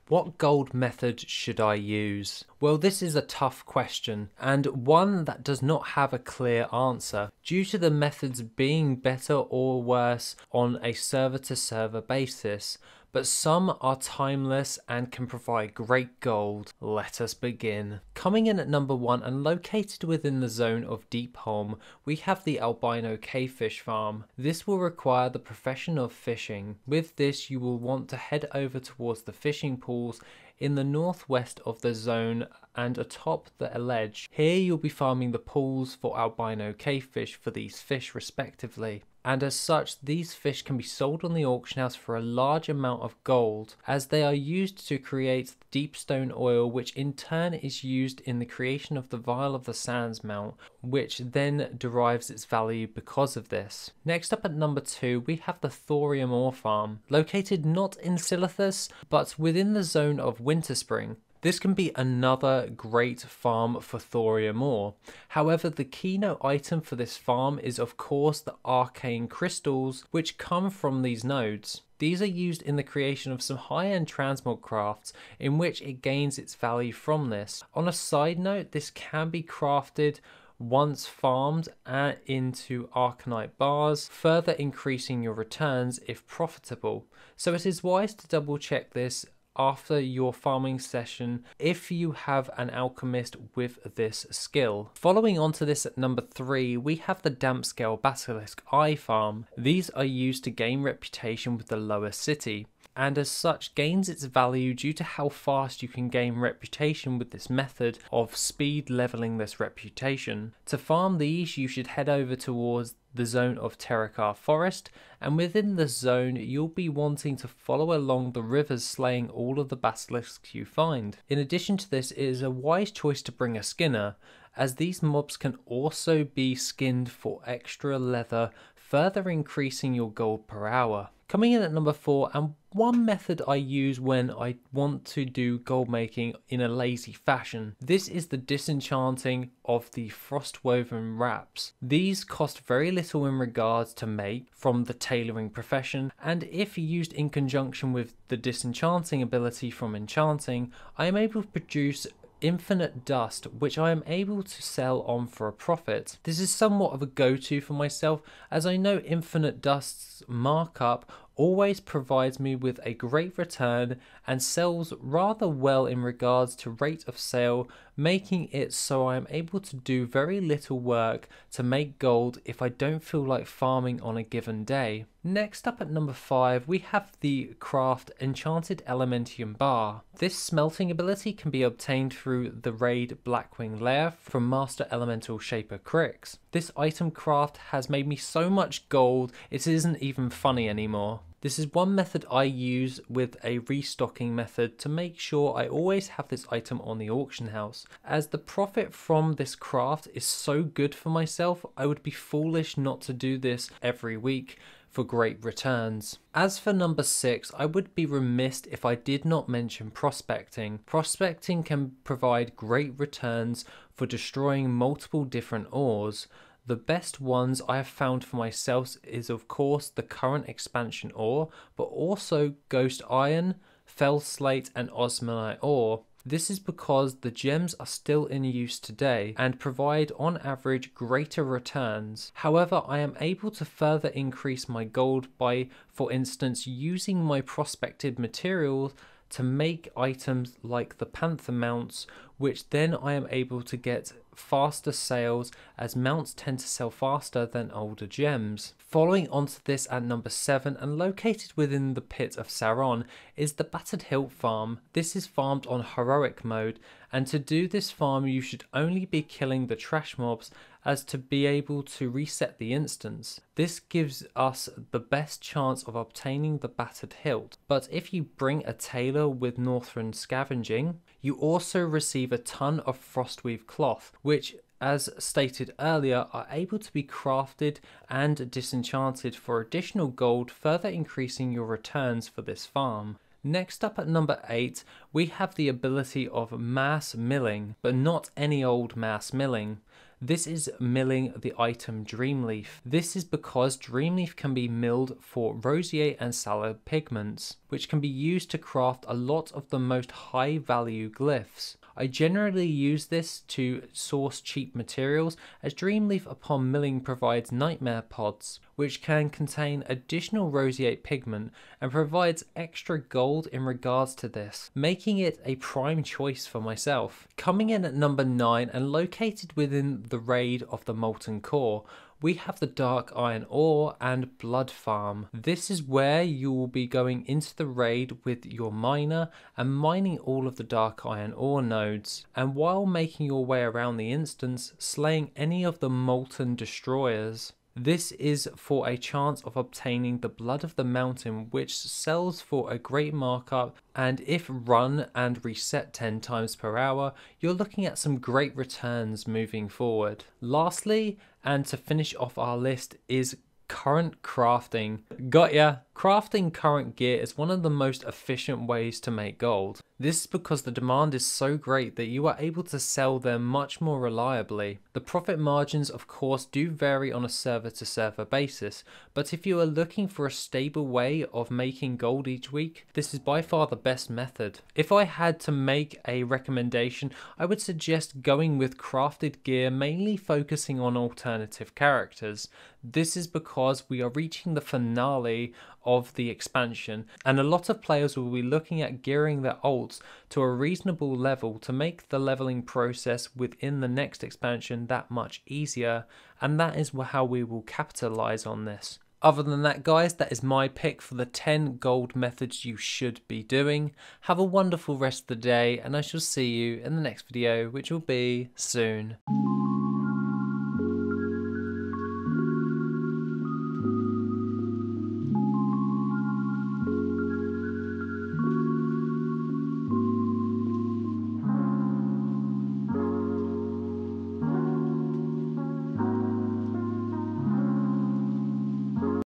What gold method should I use? Well, this is a tough question, and one that does not have a clear answer, due to the methods being better or worse on a server-to-server basis, but some are timeless and can provide great gold. Let us begin. Coming in at number 1 and located within the zone of Deep Holm, we have the albino cavefish farm. This will require the profession of fishing. With this, you will want to head over towards the fishing pools in the northwest of the zone and atop the ledge. Here you'll be farming the pools for albino cavefish for these fish respectively. And as such, these fish can be sold on the auction house for a large amount of gold, as they are used to create deep stone oil, which in turn is used in the creation of the vial of the sands mount, which then derives its value because of this. Next up at number 2, we have the thorium ore farm, located not in Silithus, but within the zone of Winterspring. This can be another great farm for thorium ore. However, the keynote item for this farm is of course the arcane crystals, which come from these nodes. These are used in the creation of some high-end transmog crafts in which it gains its value from this. On a side note, this can be crafted once farmed into arcanite bars, further increasing your returns if profitable. So it is wise to double check this after your farming session if you have an alchemist with this skill. Following on to this at number 3, we have the damp scale basilisk eye farm. These are used to gain reputation with the lower city, and as such gains its value due to how fast you can gain reputation with this method of speed leveling this reputation. To farm these, you should head over towards the zone of Terakar Forest, and within the zone you'll be wanting to follow along the rivers, slaying all of the basilisks you find. In addition to this, it is a wise choice to bring a skinner, as these mobs can also be skinned for extra leather, further increasing your gold per hour. Coming in at number 4, and one method I use when I want to do gold making in a lazy fashion. This is the disenchanting of the frostwoven wraps. These cost very little in regards to make from the tailoring profession, and if used in conjunction with the disenchanting ability from enchanting, I am able to produce infinite dust, which I am able to sell on for a profit. This is somewhat of a go-to for myself, as I know infinite dust's markup always provides me with a great return and sells rather well in regards to rate of sale, making it so I am able to do very little work to make gold if I don't feel like farming on a given day. Next up at number 5, we have the craft Enchanted Elementium Bar. This smelting ability can be obtained through the raid Blackwing Lair from Master Elemental Shaper Crix. This item craft has made me so much gold it isn't even funny anymore. This is one method I use with a restocking method to make sure I always have this item on the auction house. As the profit from this craft is so good for myself, I would be foolish not to do this every week for great returns. As for number 6, I would be remiss if I did not mention prospecting. Prospecting can provide great returns for destroying multiple different ores. The best ones I have found for myself is of course the current expansion ore, but also ghost iron, fell slate and osmolite ore. This is because the gems are still in use today and provide on average greater returns. However, I am able to further increase my gold by, for instance, using my prospected materials to make items like the panther mounts, which then I am able to get faster sales, as mounts tend to sell faster than older gems. Following on to this at number 7 and located within the pit of Sauron is the Battered Hilt farm. This is farmed on heroic mode, and to do this farm you should only be killing the trash mobs as to be able to reset the instance. This gives us the best chance of obtaining the Battered Hilt, but if you bring a tailor with Northern Scavenging, you also receive a ton of Frostweave cloth, which, as stated earlier, are able to be crafted and disenchanted for additional gold, further increasing your returns for this farm. Next up at number 8, we have the ability of mass milling, but not any old mass milling. This is milling the item Dreamleaf. This is because Dreamleaf can be milled for roseate and sallow pigments, which can be used to craft a lot of the most high value glyphs. I generally use this to source cheap materials, as Dreamleaf upon milling provides nightmare pods, which can contain additional roseate pigment and provides extra gold in regards to this, making it a prime choice for myself. Coming in at number 9 and located within the raid of the Molten Core, we have the Dark Iron Ore and Blood Farm. This is where you will be going into the raid with your miner and mining all of the Dark Iron Ore nodes, and while making your way around the instance, slaying any of the Molten Destroyers. This is for a chance of obtaining the Blood of the Mountain, which sells for a great markup, and if run and reset 10 times per hour, you're looking at some great returns moving forward. Lastly, and to finish off our list, is current crafting. Got ya! Crafting current gear is one of the most efficient ways to make gold. This is because the demand is so great that you are able to sell them much more reliably. The profit margins of course do vary on a server to server basis, but if you are looking for a stable way of making gold each week, this is by far the best method. If I had to make a recommendation, I would suggest going with crafted gear, mainly focusing on alternative characters. This is because we are reaching the finale of the expansion, and a lot of players will be looking at gearing their alts to a reasonable level to make the leveling process within the next expansion that much easier, and that is how we will capitalize on this. Other than that guys, that is my pick for the 10 gold methods you should be doing. Have a wonderful rest of the day, and I shall see you in the next video, which will be soon.